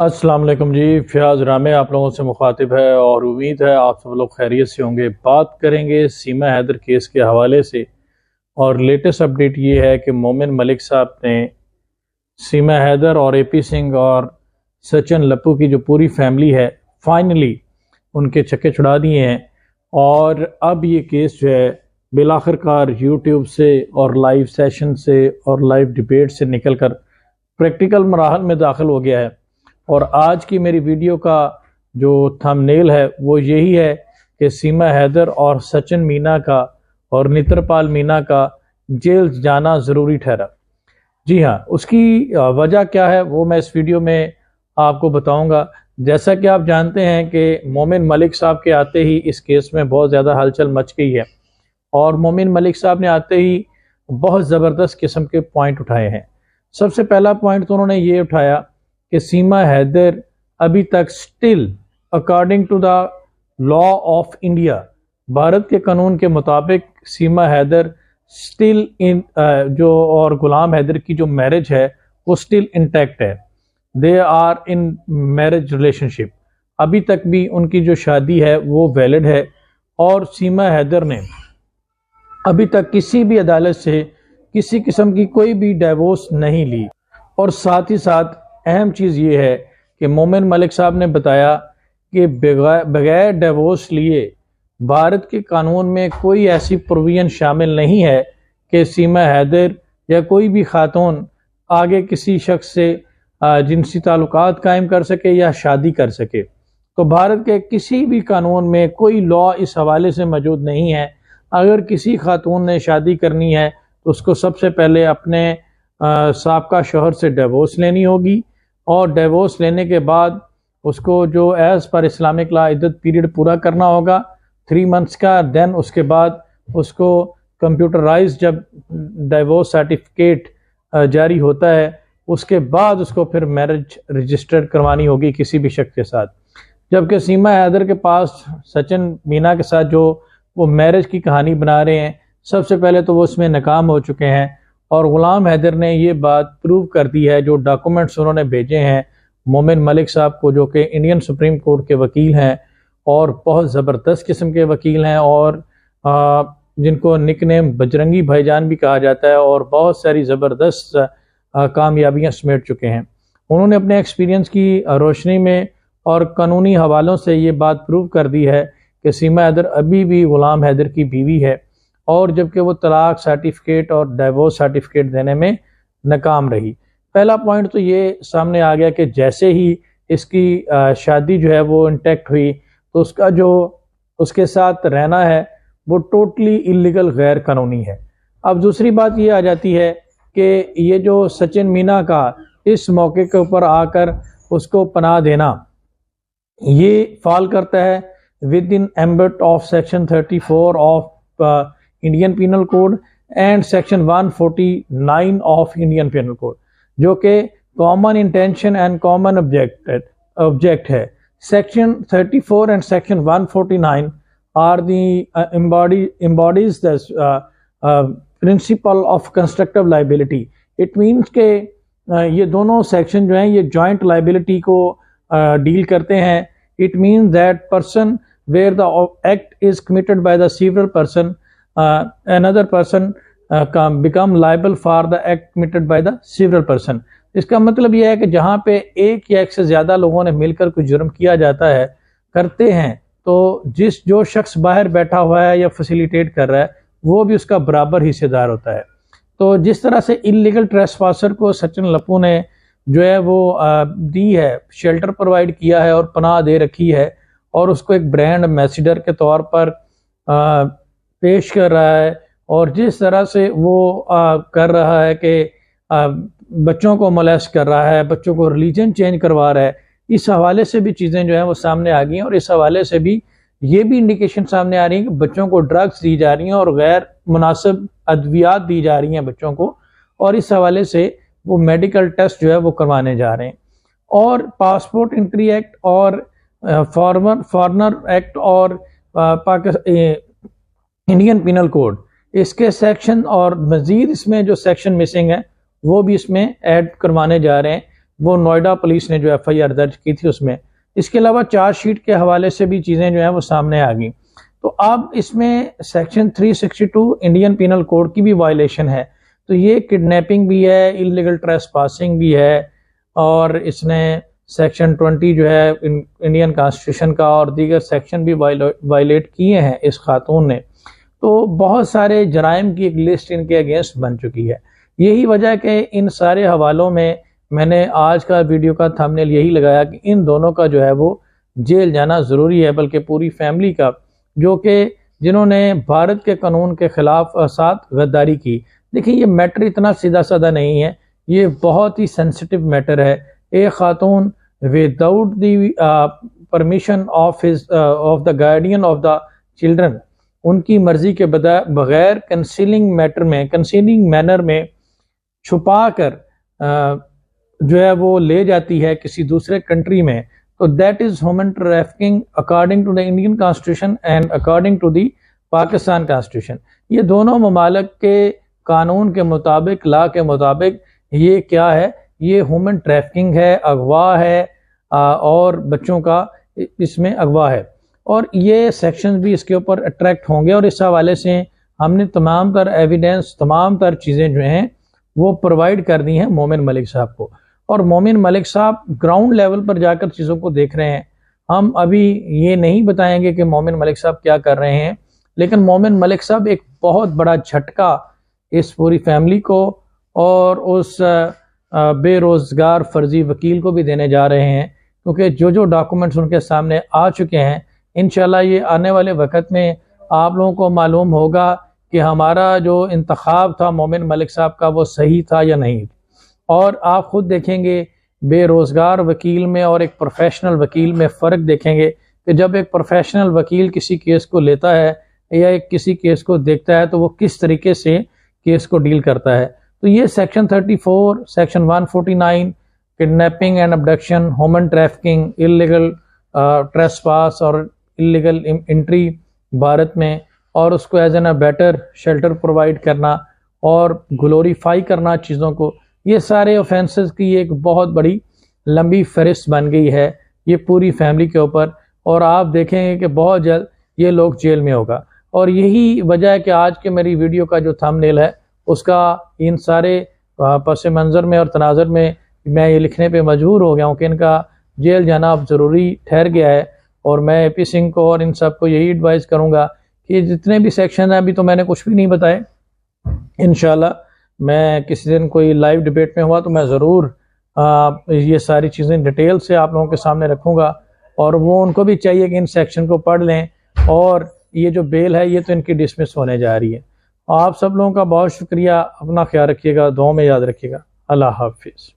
السلام علیکم جی، فیاض رامے آپ لوگوں سے مخاطب ہے اور امید ہے آپ سب لوگ خیریت سے ہوں گے۔ بات کریں گے سیما حیدر کیس کے حوالے سے، اور لیٹسٹ اپڈیٹ یہ ہے کہ مومن ملک صاحب نے سیما حیدر اور اے پی سنگھ اور سچن لپو کی جو پوری فیملی ہے فائنلی ان کے چکے چھڑا دیے ہیں، اور اب یہ کیس جو ہے بالآخر کار یوٹیوب سے اور لائیو سیشن سے اور لائیو ڈیبیٹ سے نکل کر پریکٹیکل مراحل میں داخل ہو گیا ہے۔ اور آج کی میری ویڈیو کا جو تھم نیل ہے وہ یہی ہے کہ سیما حیدر اور سچن مینا کا اور نترپال مینا کا جیل جانا ضروری ٹھہرا۔ جی ہاں، اس کی وجہ کیا ہے وہ میں اس ویڈیو میں آپ کو بتاؤں گا۔ جیسا کہ آپ جانتے ہیں کہ مومن ملک صاحب کے آتے ہی اس کیس میں بہت زیادہ ہلچل مچ گئی ہے، اور مومن ملک صاحب نے آتے ہی بہت زبردست قسم کے پوائنٹ اٹھائے ہیں۔ سب سے پہلا پوائنٹ تو انہوں نے یہ اٹھایا کہ سیما حیدر ابھی تک still according to the law of India, Bharat کے قانون کے مطابق سیما حیدر سٹل جو اور غلام حیدر کی جو میرج ہے وہ سٹل انٹیکٹ ہے۔ They are in marriage relationship, ابھی تک بھی ان کی جو شادی ہے وہ ویلڈ ہے، اور سیما حیدر نے ابھی تک کسی بھی عدالت سے کسی قسم کی کوئی بھی ڈیورس نہیں لی۔ اور ساتھ ہی ساتھ اہم چیز یہ ہے کہ مومن ملک صاحب نے بتایا کہ بغیر ڈیورس لیے بھارت کے قانون میں کوئی ایسی پروویژن شامل نہیں ہے کہ سیما حیدر یا کوئی بھی خاتون آگے کسی شخص سے جنسی تعلقات قائم کر سکے یا شادی کر سکے۔ تو بھارت کے کسی بھی قانون میں کوئی لا اس حوالے سے موجود نہیں ہے۔ اگر کسی خاتون نے شادی کرنی ہے تو اس کو سب سے پہلے اپنے سابقہ شوہر سے ڈیورس لینی ہوگی، اور ڈیورس لینے کے بعد اس کو جو ایز پر اسلامک لا عدت پیریڈ پورا کرنا ہوگا 3 منتھس کا۔ دین اس کے بعد اس کو کمپیوٹرائز جب ڈیورس سرٹیفکیٹ جاری ہوتا ہے اس کے بعد اس کو پھر میرج رجسٹر کروانی ہوگی کسی بھی شخص کے ساتھ۔ جبکہ سیما حیدر کے پاس سچن مینا کے ساتھ جو وہ میرج کی کہانی بنا رہے ہیں، سب سے پہلے تو وہ اس میں ناکام ہو چکے ہیں، اور غلام حیدر نے یہ بات پروو کر دی ہے۔ جو ڈاکومنٹس انہوں نے بھیجے ہیں مومن ملک صاحب کو، جو کہ انڈین سپریم کورٹ کے وکیل ہیں اور بہت زبردست قسم کے وکیل ہیں، اور جن کو نک نیم بجرنگی بھائی جان بھی کہا جاتا ہے، اور بہت ساری زبردست کامیابیاں سمیٹ چکے ہیں۔ انہوں نے اپنے ایکسپیرینس کی روشنی میں اور قانونی حوالوں سے یہ بات پروو کر دی ہے کہ سیما حیدر ابھی بھی غلام حیدر کی بیوی ہے، اور جبکہ وہ طلاق سرٹیفکیٹ اور ڈیورس سرٹیفکیٹ دینے میں ناکام رہی۔ پہلا پوائنٹ تو یہ سامنے آ گیا کہ جیسے ہی اس کی شادی جو ہے وہ انٹیکٹ ہوئی تو اس کا جو اس کے ساتھ رہنا ہے وہ ٹوٹلی اللیگل، غیر قانونی ہے۔ اب دوسری بات یہ آ جاتی ہے کہ یہ جو سچن مینا کا اس موقع کے اوپر آ کر اس کو پناہ دینا، یہ فال کرتا ہے within ambit of section 34 of Indian penal code and section 149 of Indian penal code, جو کہ common intention and common object ہے۔ Section 34 and section 149 are the embodies the principle of constructive liability۔ It means کہ یہ دونوں section جو ہیں یہ joint liability کو ڈیل کرتے ہیں۔ It means that person where the act is committed by the several person another person become liable for the act committed by the several person۔ اس کا مطلب یہ ہے کہ جہاں پہ ایک یا ایک سے زیادہ لوگوں نے مل کر کوئی جرم کیا جاتا ہے، کرتے ہیں، تو جو شخص باہر بیٹھا ہوا ہے یا فیسیلیٹیٹ کر رہا ہے وہ بھی اس کا برابر حصے دار ہوتا ہے۔ تو جس طرح سے انلیگل ٹریسپاسر کو سچن لپو نے جو ہے وہ دی ہے، شیلٹر پرووائڈ کیا ہے اور پناہ دے رکھی ہے، اور اس کو ایک برانڈ ایمبیسیڈر کے طور پر پیش کر رہا ہے، اور جس طرح سے وہ کر رہا ہے کہ بچوں کو مولیسٹ کر رہا ہے، بچوں کو ریلیجن چینج کروا رہا ہے، اس حوالے سے بھی چیزیں جو ہیں وہ سامنے آ گئی ہیں، اور اس حوالے سے بھی یہ بھی انڈیکیشن سامنے آ رہی ہیں کہ بچوں کو ڈرگس دی جا رہی ہیں اور غیر مناسب ادویات دی جا رہی ہیں بچوں کو، اور اس حوالے سے وہ میڈیکل ٹیسٹ جو ہے وہ کروانے جا رہے ہیں۔ اور پاسپورٹ انٹری ایکٹ اور فارنر ایکٹ اور انڈین پینل کوڈ، اس کے سیکشن اور مزید اس میں جو سیکشن مسنگ ہے وہ بھی اس میں ایڈ کروانے جا رہے ہیں، وہ نوئیڈا پولیس نے جو FIR درج کی تھی اس میں. اس کے علاوہ چارج شیٹ کے حوالے سے بھی چیزیں جو ہیں وہ سامنے آ گئیں. تو اب اس میں سیکشن 362 انڈین پینل کوڈ کی بھی وائلیشن ہے. تو یہ کڈنیپنگ بھی ہے, اللیگل ٹریسپاسنگ بھی ہے, اور اس نے سیکشن 20 جو ہے انڈین کانسٹیٹیوشن کا اور دیگر سیکشن بھی وائلیٹ کیے ہیں اس خاتون نے. تو بہت سارے جرائم کی ایک لسٹ ان کے اگینسٹ بن چکی ہے. یہی وجہ ہے کہ ان سارے حوالوں میں نے آج کا ویڈیو کا تھمبنیل یہی لگایا کہ ان دونوں کا جو ہے وہ جیل جانا ضروری ہے, بلکہ پوری فیملی کا, جو کہ جنہوں نے بھارت کے قانون کے خلاف ساتھ غداری کی. دیکھیں یہ میٹر اتنا سیدھا سادہ نہیں ہے, یہ بہت ہی سینسٹیو میٹر ہے. ایک خاتون without the permission of the guardian of the children, ان کی مرضی کے بغیر کنسیلنگ مینر میں چھپا کر جو ہے وہ لے جاتی ہے کسی دوسرے کنٹری میں, تو that is human trafficking according to the Indian constitution and according to the Pakistan constitution. یہ دونوں ممالک کے قانون کے مطابق, لا کے مطابق یہ کیا ہے, یہ ہیومن ٹریفکنگ ہے, اغوا ہے, اور بچوں کا اس میں اغوا ہے. اور یہ سیکشن بھی اس کے اوپر اٹریکٹ ہوں گے, اور اس حوالے سے ہم نے تمام تر ایویڈنس, تمام تر چیزیں جو ہیں وہ پرووائڈ کر دی ہیں مومن ملک صاحب کو. اور مومن ملک صاحب گراؤنڈ لیول پر جا کر چیزوں کو دیکھ رہے ہیں. ہم ابھی یہ نہیں بتائیں گے کہ مومن ملک صاحب کیا کر رہے ہیں, لیکن مومن ملک صاحب ایک بہت بڑا جھٹکا اس پوری فیملی کو اور اس بے روزگار فرضی وکیل کو بھی دینے جا رہے ہیں, کیونکہ جو ڈاکومنٹس ان کے سامنے آ چکے ہیں, انشاءاللہ یہ آنے والے وقت میں آپ لوگوں کو معلوم ہوگا کہ ہمارا جو انتخاب تھا مومن ملک صاحب کا وہ صحیح تھا یا نہیں. اور آپ خود دیکھیں گے بے روزگار وکیل میں اور ایک پروفیشنل وکیل میں فرق دیکھیں گے کہ جب ایک پروفیشنل وکیل کسی کیس کو لیتا ہے یا ایک کسی کیس کو دیکھتا ہے تو وہ کس طریقے سے کیس کو ڈیل کرتا ہے. تو یہ section 34, section 149 kidnapping and abduction, human trafficking, illegal trespass اور اللیگل انٹری بھارت میں, اور اس کو as an better shelter provide کرنا اور گلوریفائی کرنا چیزوں کو, یہ سارے اوفینسز کی ایک بہت بڑی لمبی فہرست بن گئی ہے یہ پوری فیملی کے اوپر. اور آپ دیکھیں گے کہ بہت جلد یہ لوگ جیل میں ہوگا. اور یہی وجہ ہے کہ آج کے میری ویڈیو کا جو تھمبنیل ہے اس کا ان سارے پس منظر میں اور تناظر میں میں یہ لکھنے پہ مجبور ہو گیا ہوں کہ ان کا جیل جانا اب ضروری ٹھہر گیا ہے. اور میں اے پی سنگھ کو اور ان سب کو یہی ایڈوائز کروں گا کہ جتنے بھی سیکشن ہیں, ابھی تو میں نے کچھ بھی نہیں بتائے, انشاءاللہ میں کسی دن کوئی لائیو ڈیبیٹ میں ہوا تو میں ضرور یہ ساری چیزیں ڈیٹیل سے آپ لوگوں کے سامنے رکھوں گا. اور وہ ان کو بھی چاہیے کہ ان سیکشن کو پڑھ لیں, اور یہ جو بیل ہے یہ تو ان کی ڈسمس ہونے جا رہی ہے. آپ سب لوگوں کا بہت شکریہ, اپنا خیال رکھیے گا, دعاؤں میں یاد رکھیے گا. اللہ حافظ.